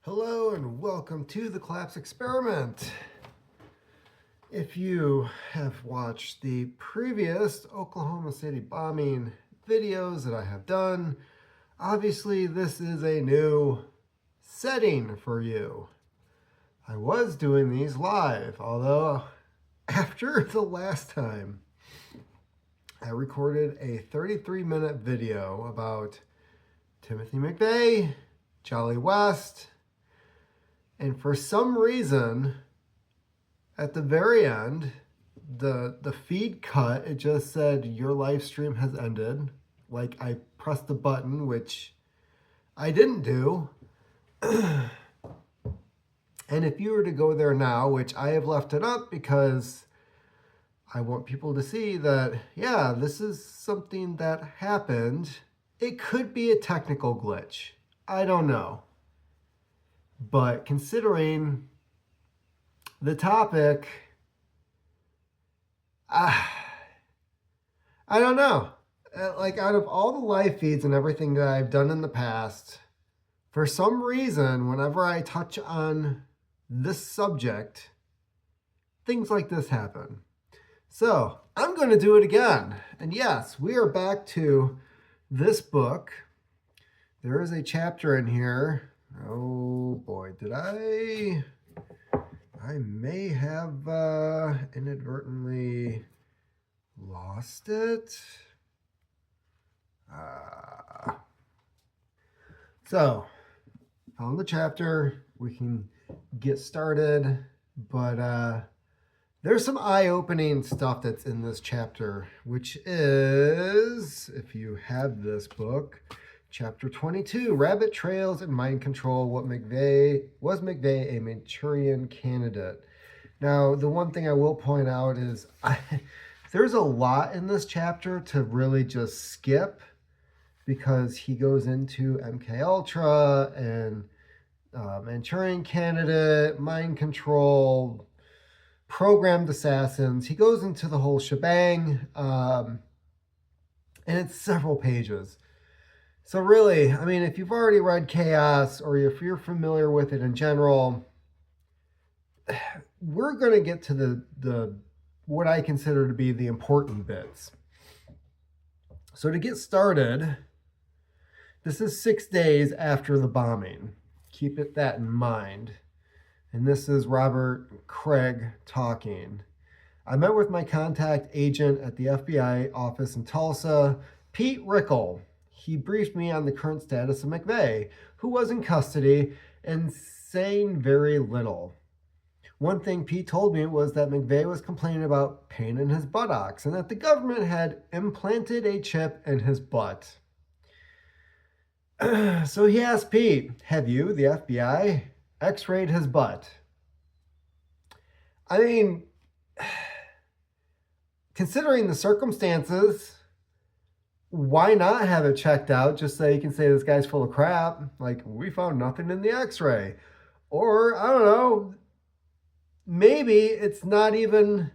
Hello and welcome to the Collapse Experiment. If you have watched the previous Oklahoma City bombing videos that I have done, obviously this is a new setting for you. I was doing these live, although after the last time I recorded a 33-minute video about Timothy McVeigh, Jolly West, and for some reason, at the very end, the feed cut, it just said, your live stream has ended. Like I pressed the button, which I didn't do. And if you were to go there now, which I have left it up because I want people to see that, yeah, this is something that happened. It could be a technical glitch. I don't know. But considering the topic, I don't know. Like out of all the live feeds and everything that I've done in the past, for some reason, whenever I touch on this subject, things like this happen. So I'm going to do it again. And yes, we are back to this book. There is a chapter in here. Oh boy, did I may have inadvertently lost it. So, found the chapter. We can get started, but there's some eye-opening stuff that's in this chapter, which is, if you have this book, Chapter 22, Rabbit Trails and Mind Control, was McVeigh a Manchurian candidate? Now, the one thing I will point out is there's a lot in this chapter to really just skip because he goes into MK Ultra and Manchurian candidate, mind control, programmed assassins. He goes into the whole shebang, and it's several pages. So really, I mean, if you've already read Chaos or if you're familiar with it in general, we're going to get to the what I consider to be the important bits. So to get started, this is 6 days after the bombing. Keep that in mind. And this is Robert Craig talking. I met with my contact agent at the FBI office in Tulsa, Pete Rickle. He briefed me on the current status of McVeigh, who was in custody and saying very little. One thing Pete told me was that McVeigh was complaining about pain in his buttocks and that the government had implanted a chip in his butt. So he asked Pete, have you, the FBI, x-rayed his butt? I mean, considering the circumstances, why not have it checked out just so you can say this guy's full of crap? Like, we found nothing in the x-ray. Or, I don't know, maybe it's not even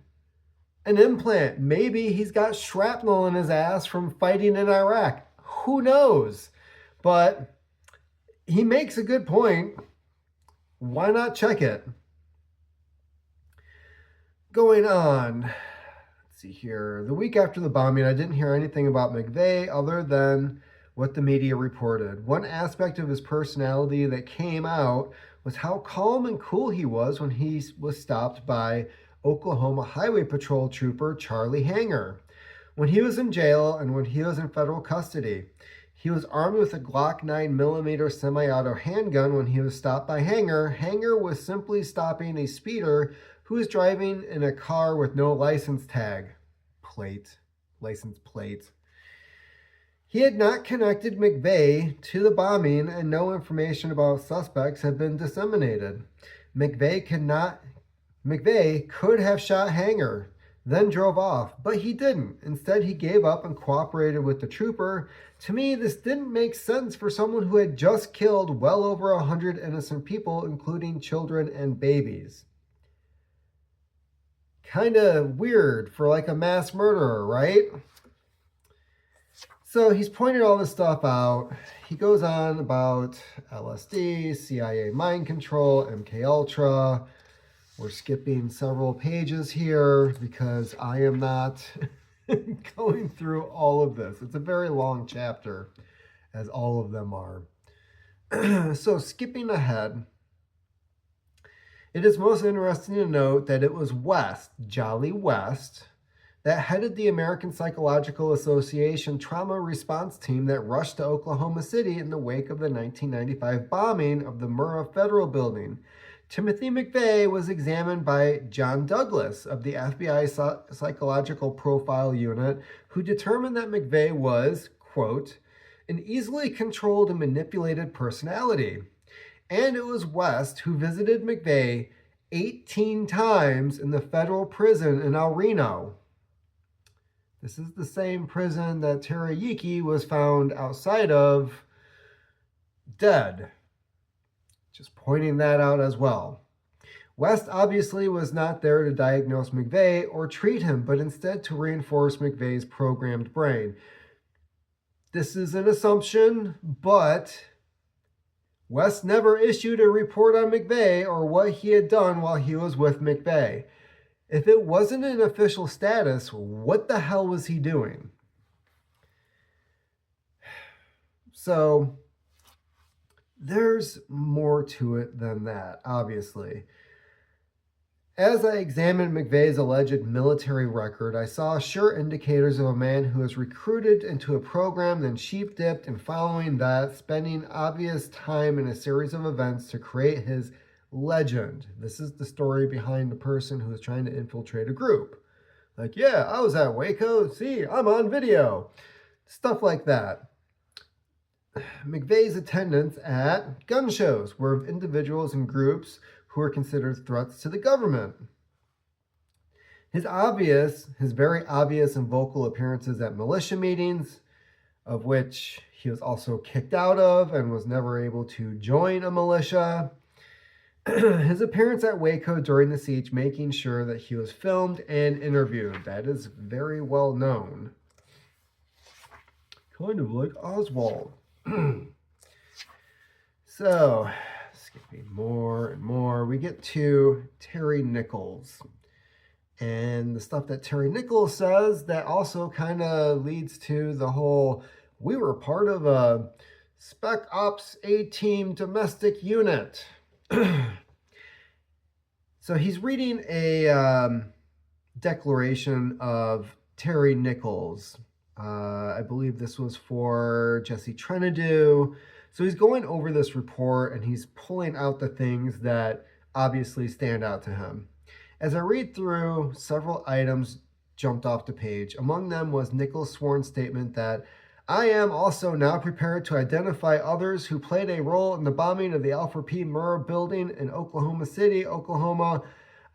an implant. Maybe he's got shrapnel in his ass from fighting in Iraq. Who knows? But he makes a good point. Why not check it? Going on. See here. The week after the bombing, I didn't hear anything about McVeigh other than what the media reported. One aspect of his personality that came out was how calm and cool he was when he was stopped by Oklahoma Highway Patrol trooper Charlie Hanger. When he was in jail and when he was in federal custody, he was armed with a Glock 9mm semi-auto handgun when he was stopped by Hanger. Hanger was simply stopping a speeder who was driving in a car with no license plate. He had not connected McVeigh to the bombing and no information about suspects had been disseminated. McVeigh could have shot Hanger, then drove off, but he didn't. Instead, he gave up and cooperated with the trooper. To me, this didn't make sense for someone who had just killed well over 100 innocent people, including children and babies. Kind of weird for like a mass murderer, right? So he's pointed all this stuff out. He goes on about LSD, CIA mind control, MK Ultra. We're skipping several pages here because I am not going through all of this. It's a very long chapter, as all of them are. So skipping ahead, it is most interesting to note that it was West, Jolly West, that headed the American Psychological Association trauma response team that rushed to Oklahoma City in the wake of the 1995 bombing of the Murrah Federal Building. Timothy McVeigh was examined by John Douglas of the FBI Psychological Profile Unit, who determined that McVeigh was, quote, an easily controlled and manipulated personality. And it was West who visited McVeigh 18 times in the federal prison in El Reno. This is the same prison that Terry Yiki was found outside of, dead. Just pointing that out as well. West obviously was not there to diagnose McVeigh or treat him, but instead to reinforce McVeigh's programmed brain. This is an assumption, but West never issued a report on McVeigh or what he had done while he was with McVeigh. If it wasn't an official status, what the hell was he doing? So there's more to it than that, obviously. As I examined McVeigh's alleged military record, I saw sure indicators of a man who was recruited into a program, then sheep-dipped, and following that, spending obvious time in a series of events to create his legend. This is the story behind the person who is trying to infiltrate a group. Like, yeah, I was at Waco. See, I'm on video. Stuff like that. McVeigh's attendance at gun shows were of individuals and groups who were considered threats to the government. His very obvious and vocal appearances at militia meetings, of which he was also kicked out of and was never able to join a militia. His appearance at Waco during the siege, making sure that he was filmed and interviewed. That is very well known. Kind of like Oswald. So, skipping more and more, we get to Terry Nichols. And the stuff that Terry Nichols says that also kind of leads to the whole, we were part of a Spec Ops A-Team domestic unit. So he's reading a declaration of Terry Nichols. I believe this was for Jesse Trenadu. So he's going over this report and he's pulling out the things that obviously stand out to him. As I read through, several items jumped off the page. Among them was Nichols' sworn statement that I am also now prepared to identify others who played a role in the bombing of the Alfred P. Murrah building in Oklahoma City, Oklahoma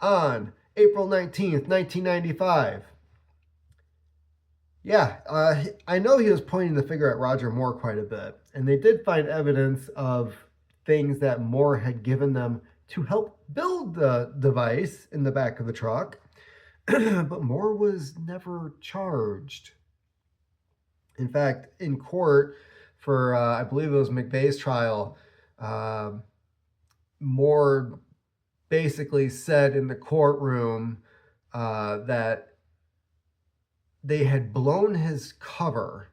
on April 19th, 1995. Yeah, I know he was pointing the finger at Roger Moore quite a bit, and they did find evidence of things that Moore had given them to help build the device in the back of the truck, but Moore was never charged. In fact, in court for, I believe it was McVeigh's trial, Moore basically said in the courtroom that they had blown his cover.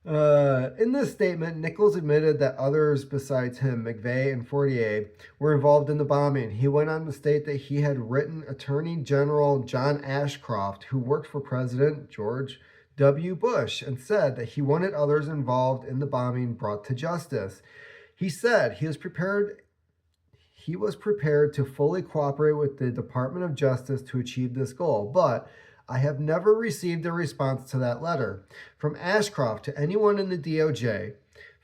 In this statement, Nichols admitted that others besides him, McVeigh and Fortier, were involved in the bombing. He went on to state that he had written Attorney General John Ashcroft, who worked for President George W. Bush, and said that he wanted others involved in the bombing brought to justice. He said he was prepared to fully cooperate with the Department of Justice to achieve this goal, but I have never received a response to that letter from Ashcroft to anyone in the DOJ.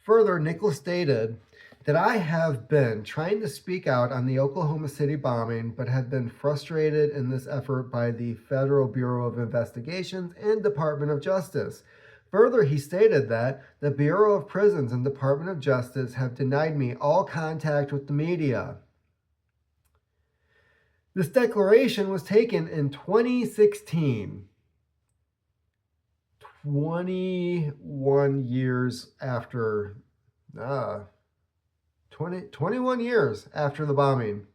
Further, Nichols stated that I have been trying to speak out on the Oklahoma City bombing, but have been frustrated in this effort by the Federal Bureau of Investigations and Department of Justice. Further, he stated that the Bureau of Prisons and Department of Justice have denied me all contact with the media. This declaration was taken in 2016. 21 years after, 21 years after the bombing.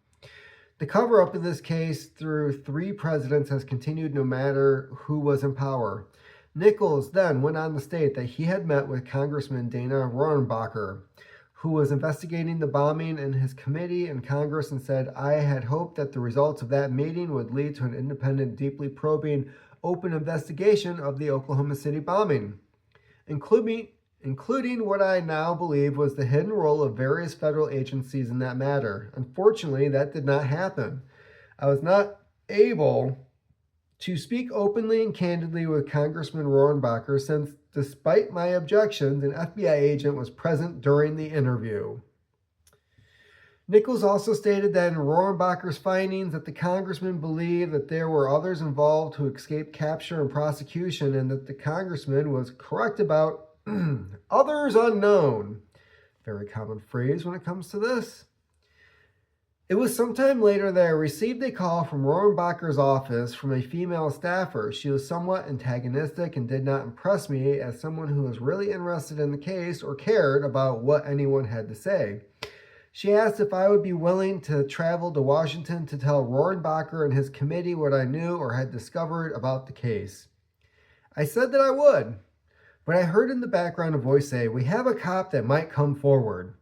The cover-up of this case through 3 presidents has continued no matter who was in power. Nichols then went on to state that he had met with Congressman Dana Rohrabacher, who was investigating the bombing in his committee in Congress, and said, "I had hoped that the results of that meeting would lead to an independent, deeply probing, open investigation of the Oklahoma City bombing, including what I now believe was the hidden role of various federal agencies in that matter. Unfortunately, that did not happen. I was not able to speak openly and candidly with Congressman Rohrabacher since, despite my objections, an FBI agent was present during the interview." Nichols also stated that in Rohrabacher's findings that the congressman believed that there were others involved who escaped capture and prosecution, and that the congressman was correct about others unknown. Very common phrase when it comes to this. It was sometime later that I received a call from Rohrabacher's office from a female staffer. She was somewhat antagonistic and did not impress me as someone who was really interested in the case or cared about what anyone had to say. She asked if I would be willing to travel to Washington to tell Rohrabacher and his committee what I knew or had discovered about the case. I said that I would, but I heard in the background a voice say, "We have a cop that might come forward."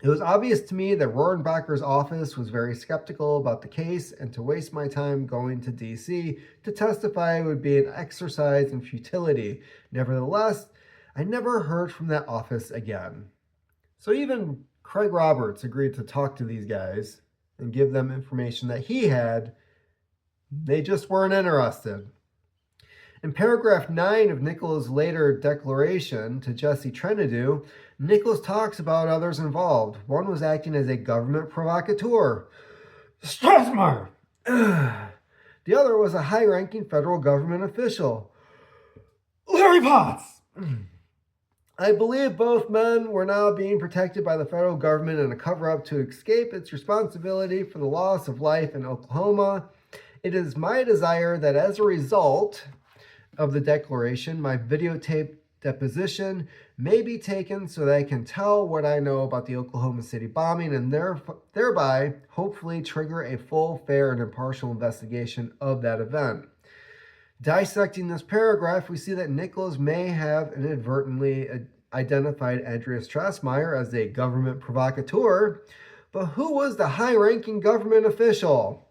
It was obvious to me that Rohrabacher's office was very skeptical about the case, and to waste my time going to D.C. to testify would be an exercise in futility. Nevertheless, I never heard from that office again. So even Craig Roberts agreed to talk to these guys and give them information that he had. They just weren't interested. In paragraph 9 of Nichols' later declaration to Jesse Trentadue, Nichols talks about others involved. One was acting as a government provocateur, Strassmer. The other was a high-ranking federal government official, Larry Potts. I believe both men were now being protected by the federal government in a cover-up to escape its responsibility for the loss of life in Oklahoma. It is my desire that as a result of the declaration, my videotape deposition may be taken so that I can tell what I know about the Oklahoma City bombing and thereby hopefully trigger a full, fair, and impartial investigation of that event. Dissecting this paragraph, we see that Nichols may have inadvertently identified Andrea Strassmeyer as a government provocateur, but who was the high-ranking government official?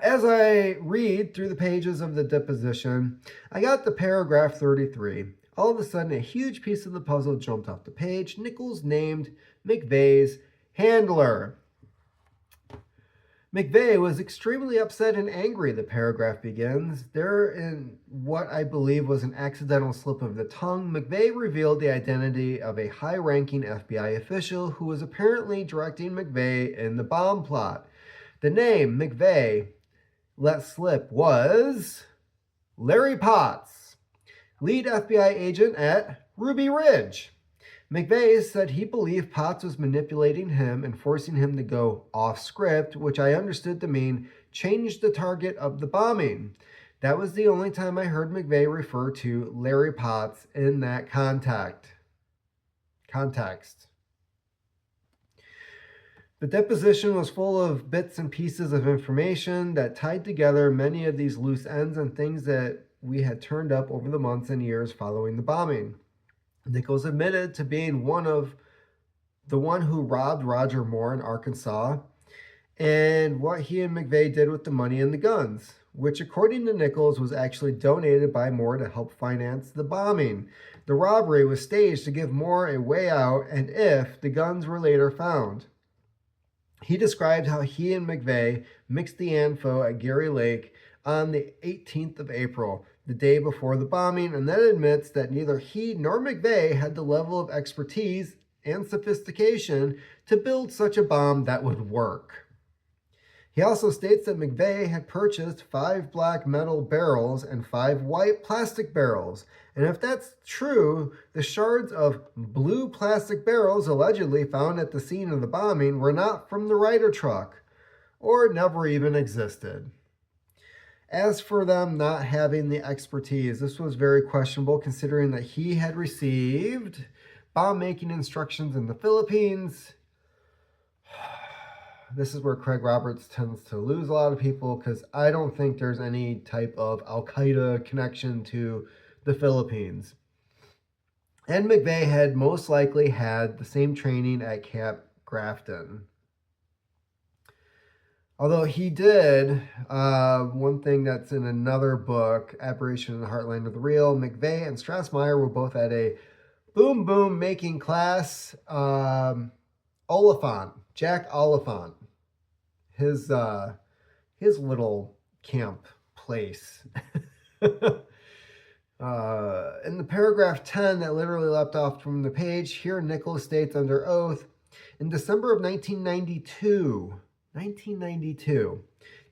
As I read through the pages of the deposition, I got to paragraph 33. All of a sudden, a huge piece of the puzzle jumped off the page. Nichols named McVeigh's handler. McVeigh was extremely upset and angry, the paragraph begins. There, in what I believe was an accidental slip of the tongue, McVeigh revealed the identity of a high-ranking FBI official who was apparently directing McVeigh in the bomb plot. The name McVeigh let slip was Larry Potts, lead FBI agent at Ruby Ridge. McVeigh said he believed Potts was manipulating him and forcing him to go off script, which I understood to mean change the target of the bombing. That was the only time I heard McVeigh refer to Larry Potts in that context. The deposition was full of bits and pieces of information that tied together many of these loose ends and things that we had turned up over the months and years following the bombing. Nichols admitted to being the one who robbed Roger Moore in Arkansas, and what he and McVeigh did with the money and the guns, which according to Nichols was actually donated by Moore to help finance the bombing. The robbery was staged to give Moore a way out, and if the guns were later found. He described how he and McVeigh mixed the ANFO at Gary Lake on the 18th of April, the day before the bombing, and then admits that neither he nor McVeigh had the level of expertise and sophistication to build such a bomb that would work. He also states that McVeigh had purchased 5 black metal barrels and 5 white plastic barrels, and if that's true, the shards of blue plastic barrels allegedly found at the scene of the bombing were not from the Ryder truck, or never even existed. As for them not having the expertise, this was very questionable considering that he had received bomb-making instructions in the Philippines. This is where Craig Roberts tends to lose a lot of people because I don't think there's any type of Al-Qaeda connection to the Philippines. And McVeigh had most likely had the same training at Camp Grafton. Although he did, one thing that's in another book, Aberration in the Heartland of the Real, McVeigh and Strassmeyer were both at a boom boom making class. Oliphant, Jack Oliphant, his little camp place. In the paragraph 10 that literally leapt off from the page, here Nichols states under oath, in December of 1992,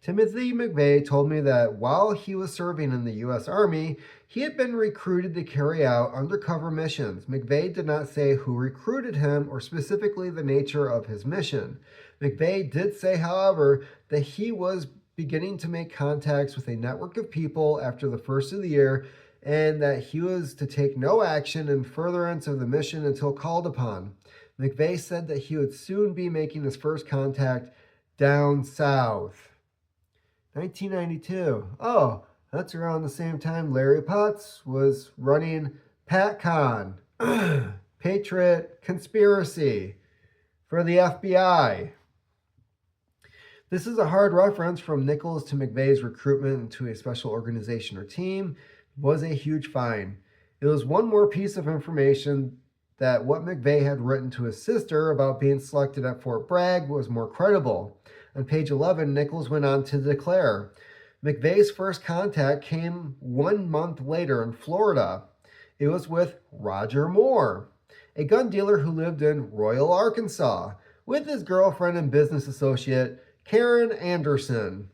Timothy McVeigh told me that while he was serving in the U.S. Army, he had been recruited to carry out undercover missions. McVeigh did not say who recruited him or specifically the nature of his mission. McVeigh did say, however, that he was beginning to make contacts with a network of people after the first of the year and that he was to take no action in furtherance of the mission until called upon. McVeigh said that he would soon be making his first contact down south. 1992. Oh, that's around the same time Larry Potts was running PatCon, Patriot Conspiracy, for the FBI. This is a hard reference from Nichols to McVeigh's recruitment into a special organization or team. It was a huge find. It was one more piece of information that what McVeigh had written to his sister about being selected at Fort Bragg was more credible. On page 11, Nichols went on to declare, McVeigh's first contact came 1 month later in Florida. It was with Roger Moore, a gun dealer who lived in Royal, Arkansas, with his girlfriend and business associate, Karen Anderson.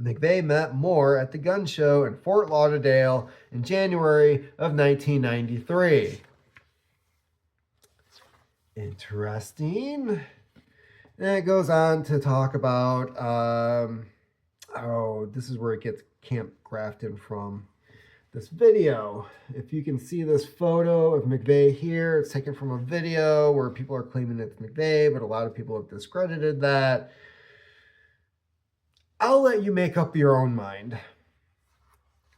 McVeigh met Moore at the gun show in Fort Lauderdale in January of 1993. Interesting. And it goes on to talk about, this is where it gets Camp Grafton from. This video, if you can see this photo of McVeigh here, it's taken from a video where people are claiming it's McVeigh, but a lot of people have discredited that. I'll let you make up your own mind.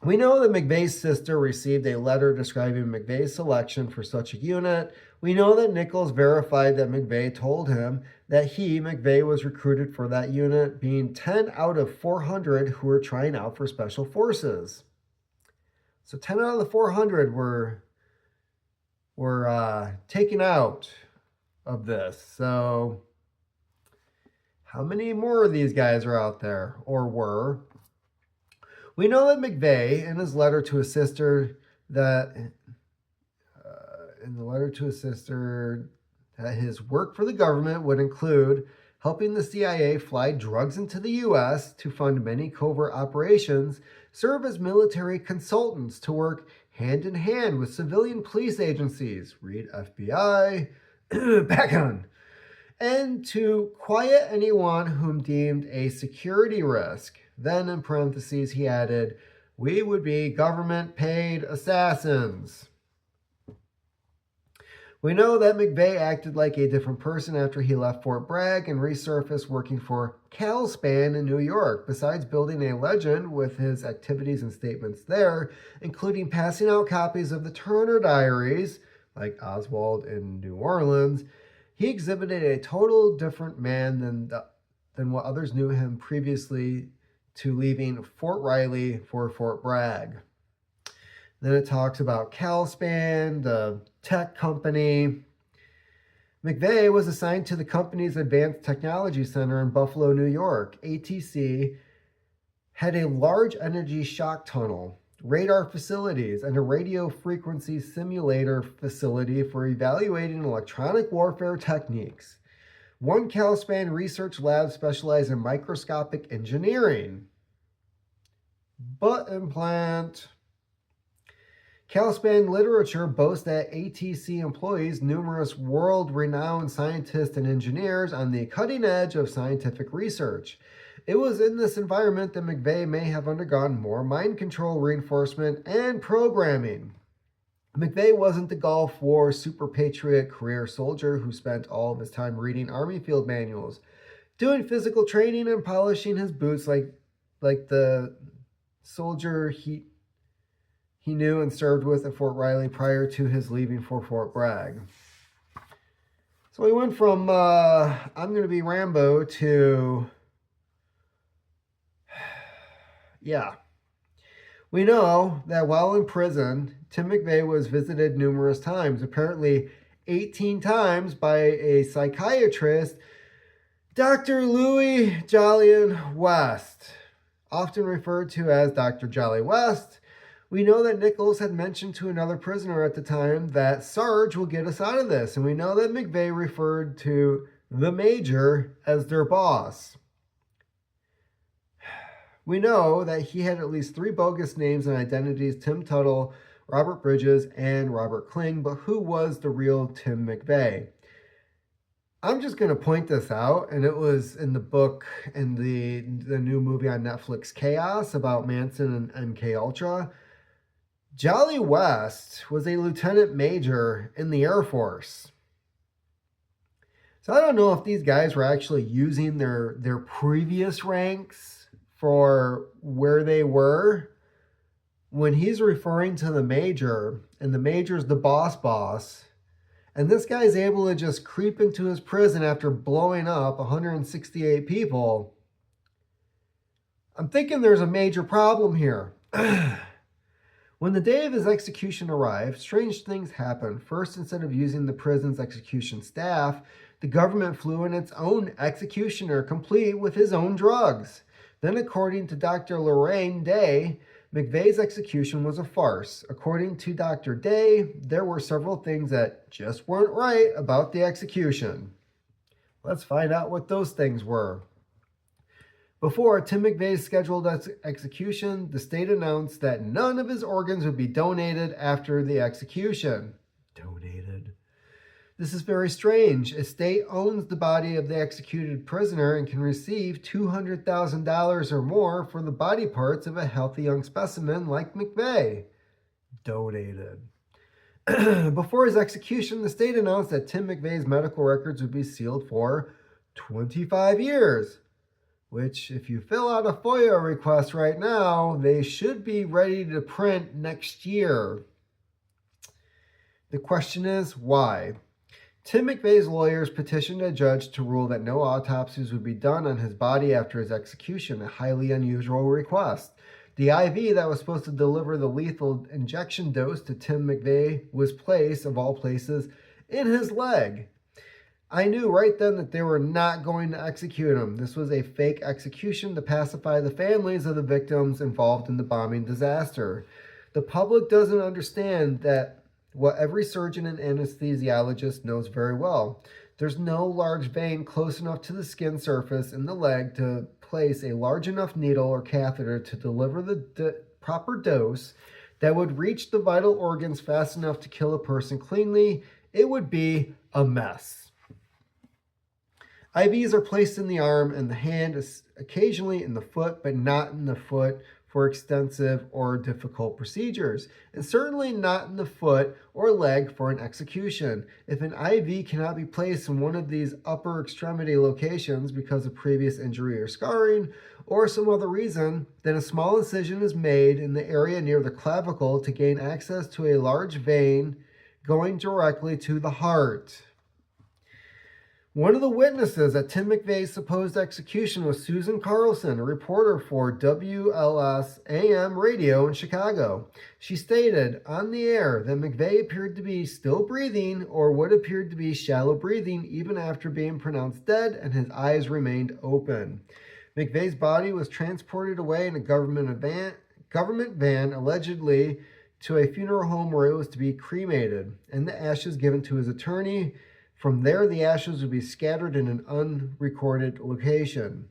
We know that McVeigh's sister received a letter describing McVeigh's selection for such a unit. We know that Nichols verified that McVeigh told him that he, McVeigh, was recruited for that unit, being 10 out of 400 who were trying out for Special Forces. So 10 out of the 400 were taken out of this. So how many more of these guys are out there, or were? We know that McVeigh, in his letter to his sister, that his work for the government would include helping the CIA fly drugs into the U.S. to fund many covert operations, serve as military consultants to work hand in hand with civilian police agencies, read FBI, back on, and to quiet anyone whom deemed a security risk. Then in parentheses he added, we would be government-paid assassins. We know that McVeigh acted like a different person after he left Fort Bragg and resurfaced working for Calspan in New York, besides building a legend with his activities and statements there, including passing out copies of the Turner Diaries, like Oswald in New Orleans. He exhibited a total different man than what others knew him previously to leaving Fort Riley for Fort Bragg. Then it talks about Calspan, the tech company. McVeigh was assigned to the company's Advanced Technology Center in Buffalo, New York. ATC had a large energy shock tunnel, radar facilities, and a radio frequency simulator facility for evaluating electronic warfare techniques. One Calspan research lab specialized in microscopic engineering. Butt implant. Calspan literature boasts that ATC employs numerous world-renowned scientists and engineers on the cutting edge of scientific research. It was in this environment that McVeigh may have undergone more mind control reinforcement and programming. McVeigh wasn't the Gulf War super patriot career soldier who spent all of his time reading Army field manuals, doing physical training and polishing his boots like the soldier he knew and served with at Fort Riley prior to his leaving for Fort Bragg. So he went from I'm going to be Rambo to yeah. We know that while in prison, Tim McVeigh was visited numerous times, apparently 18 times by a psychiatrist, Dr. Louis Jolyon West, often referred to as Dr. Jolly West. We know that Nichols had mentioned to another prisoner at the time that Sarge will get us out of this, and we know that McVeigh referred to the Major as their boss. We know that he had at least 3 bogus names and identities: Tim Tuttle, Robert Bridges, and Robert Kling, but who was the real Tim McVeigh? I'm just going to point this out, and it was in the book and the new movie on Netflix, Chaos, about Manson and MK Ultra. Jolly West was a lieutenant major in the Air Force. So I don't know if these guys were actually using their previous ranks for where they were. When he's referring to the major, and the major's the boss, and this guy's able to just creep into his prison after blowing up 168 people, I'm thinking there's a major problem here. When the day of his execution arrived, strange things happened. First, instead of using the prison's execution staff, the government flew in its own executioner, complete with his own drugs. Then, according to Dr. Lorraine Day, McVeigh's execution was a farce. According to Dr. Day, there were several things that just weren't right about the execution. Let's find out what those things were. Before Tim McVeigh's scheduled execution, the state announced that none of his organs would be donated after the execution. Donated? This is very strange. A state owns the body of the executed prisoner and can receive $200,000 or more for the body parts of a healthy young specimen like McVeigh. Donated. Before his execution, the state announced that Tim McVeigh's medical records would be sealed for 25 years. Which, if you fill out a FOIA request right now, they should be ready to print next year. The question is, why? Tim McVeigh's lawyers petitioned a judge to rule that no autopsies would be done on his body after his execution, a highly unusual request. The IV that was supposed to deliver the lethal injection dose to Tim McVeigh was placed, of all places, in his leg. I knew right then that they were not going to execute him. This was a fake execution to pacify the families of the victims involved in the bombing disaster. The public doesn't understand that what every surgeon and anesthesiologist knows very well. There's no large vein close enough to the skin surface in the leg to place a large enough needle or catheter to deliver the proper dose that would reach the vital organs fast enough to kill a person cleanly. It would be a mess. IVs are placed in the arm and the hand, occasionally in the foot, but not in the foot for extensive or difficult procedures, and certainly not in the foot or leg for an execution. If an IV cannot be placed in one of these upper extremity locations because of previous injury or scarring, or some other reason, then a small incision is made in the area near the clavicle to gain access to a large vein going directly to the heart. One of the witnesses at Tim McVeigh's supposed execution was Susan Carlson, a reporter for WLS AM radio in Chicago. She stated on the air that McVeigh appeared to be still breathing, or what appeared to be shallow breathing, even after being pronounced dead, and his eyes remained open. McVeigh's body was transported away in a government van, allegedly to a funeral home where it was to be cremated, and the ashes given to his attorney. From there, the ashes would be scattered in an unrecorded location.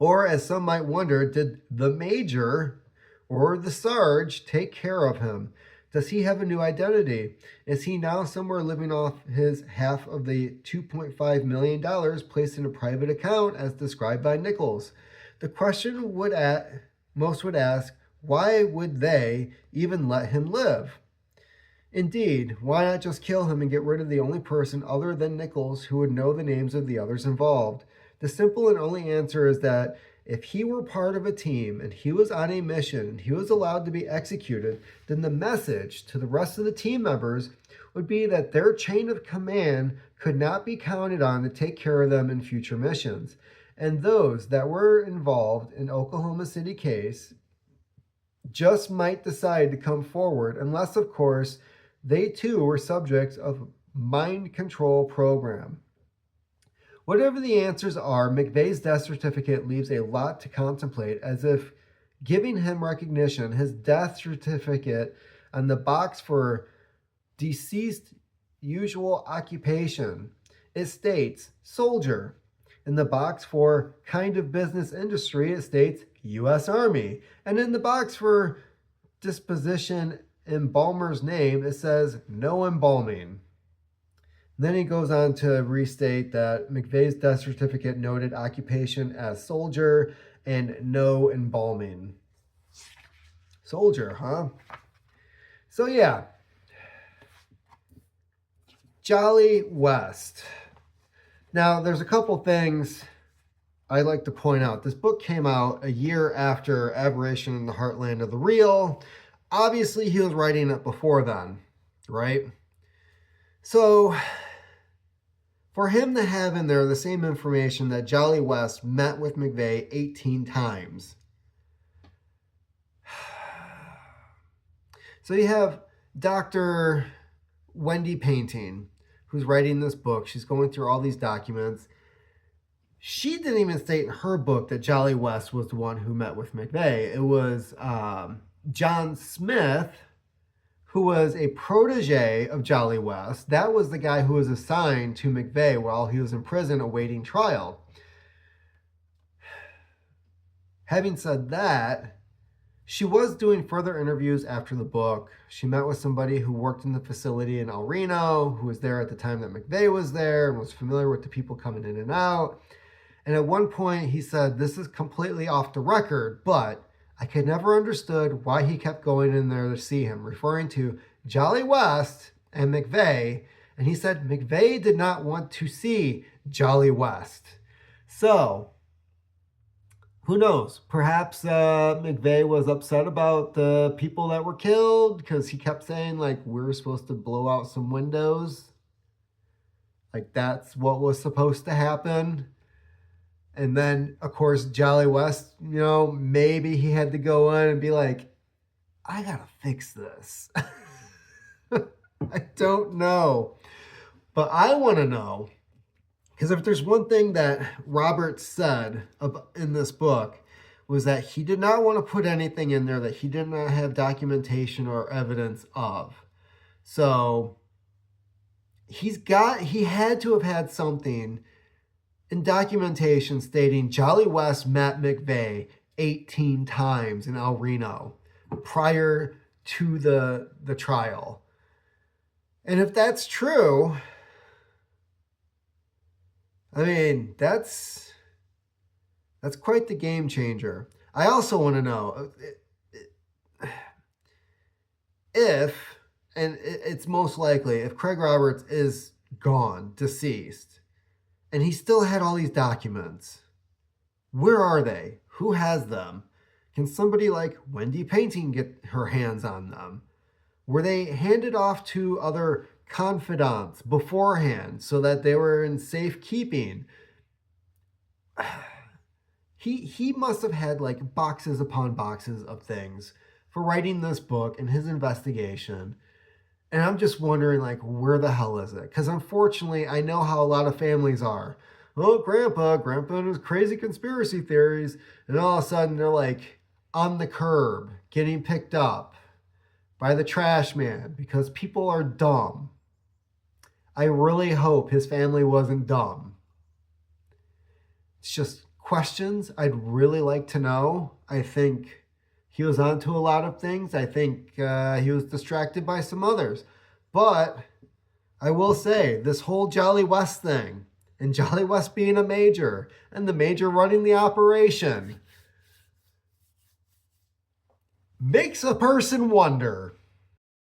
Or, as some might wonder, did the major or the sarge take care of him? Does he have a new identity? Is he now somewhere living off his half of the $2.5 million placed in a private account as described by Nichols? the question most would ask, why would they even let him live? Indeed, why not just kill him and get rid of the only person other than Nichols who would know the names of the others involved? The simple and only answer is that if he were part of a team and he was on a mission and he was allowed to be executed, then the message to the rest of the team members would be that their chain of command could not be counted on to take care of them in future missions. And those that were involved in Oklahoma City case just might decide to come forward, unless, of course, they too were subjects of mind control program. Whatever the answers are, McVeigh's death certificate leaves a lot to contemplate, as if giving him recognition. His death certificate on the box for deceased usual occupation, it states soldier. In the box for kind of business industry, it states U.S. Army. And in the box for disposition embalmer's name, it says no embalming. Then he goes on to restate that McVeigh's death certificate noted occupation as soldier and no embalming. Soldier, huh? So yeah, Jolly West. Now, there's a couple things I'd like to point out. This book came out a year after Aberration in the Heartland of the Real. Obviously, he was writing it before then, right? So, for him to have in there the same information that Jolly West met with McVeigh 18 times. So you have Dr. Wendy Painting, who's writing this book. She's going through all these documents. She didn't even state in her book that Jolly West was the one who met with McVeigh. It was John Smith, who was a protege of Jolly West. That was the guy who was assigned to McVeigh while he was in prison awaiting trial. Having said that, she was doing further interviews after the book. She met with somebody who worked in the facility in El Reno, who was there at the time that McVeigh was there and was familiar with the people coming in and out. And at one point he said, this is completely off the record, but I could never understood why he kept going in there to see him, referring to Jolly West and McVeigh. And he said McVeigh did not want to see Jolly West. So, who knows? Perhaps McVeigh was upset about the people that were killed because he kept saying, like, we're supposed to blow out some windows. Like, that's what was supposed to happen. And then, of course, Jolly West, you know, maybe he had to go in and be like, I gotta fix this. I don't know. But I want to know, because if there's one thing that Robert said in this book, was that he did not want to put anything in there that he did not have documentation or evidence of. So he had to have had something in documentation stating Jolly West met McVeigh 18 times in El Reno prior to the trial. And if that's true, I mean, that's quite the game changer. I also want to know if, and it's most likely, if Craig Roberts is gone, deceased, and he still had all these documents, where are they? Who has them? Can somebody like Wendy Painting get her hands on them? Were they handed off to other confidants beforehand so that they were in safekeeping? He must have had like boxes upon boxes of things for writing this book and his investigation. And I'm just wondering, like, where the hell is it? Because unfortunately, I know how a lot of families are. Oh, Grandpa and his crazy conspiracy theories. And all of a sudden, they're like on the curb, getting picked up by the trash man because people are dumb. I really hope his family wasn't dumb. It's just questions I'd really like to know. I think he was onto a lot of things. I think he was distracted by some others. But I will say, this whole Jolly West thing, and Jolly West being a major, and the major running the operation, makes a person wonder.